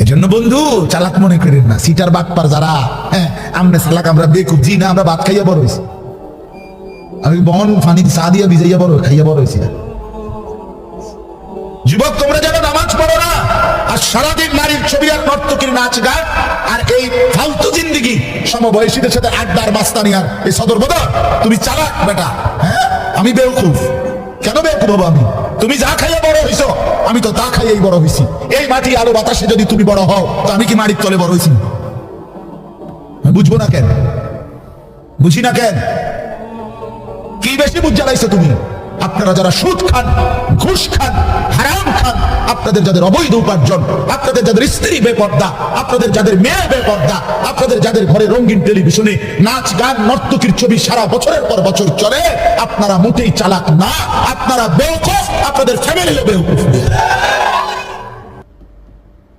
এজন্য বন্ধু চালাক মনে করেন না, সিটার বাটপার যারা, হ্যাঁ আমরা চালাক, আমরা বেকুব, জি না, আমরা ভাত খাইয়া বড় হয়েছি। আমি বন ফানি চা দিয়া ভিজাইয়া বড় খাইয়া বড় হয়েছি। যুবক তোমরা যেন নামাজ পড়ো না, আর সারাদিন নারীর ছবি আর নর্তকীর নাচ গান আর এই ফালতু জিন্দিগি, সমবয়সীদের সাথে আড্ডার মাস্তানি আর এই সদর বদর। তুমি চালাক বেটা, হ্যাঁ আমি বেউকুফ। কেন বেউকুফ হবো আমি? তুমি যা খাইয়া বড় হইছো, আমি তো তা খাইয়াই বড় হইছি। এই মাটি আলো বাতাসে যদি তুমি বড় হও, তো আমি কি মাটির তলে বড় হইছি? বুঝবো না কেন? বুঝি না কেন? কি বেশি বুঝ জ্বালাইছো তুমি? আপনারা যারা সুদ খান, ঘুষ খান, হারাম খান, আপনাদের যাদের অবৈধ উপার্জন, আপনাদের যাদের স্ত্রী বেপর্দা, আপনাদের যাদের মেয়ে বেপর্দা, আপনাদের যাদের ঘরে রঙিন টেলিভিশনে নাচ গান নর্তকীর ছবি সারা বছরের পর বছর চলে, আপনারা মোটেই চালাক না, আপনারা বেওকুফ, আপনাদের ফ্যামিলি বেওকুফ।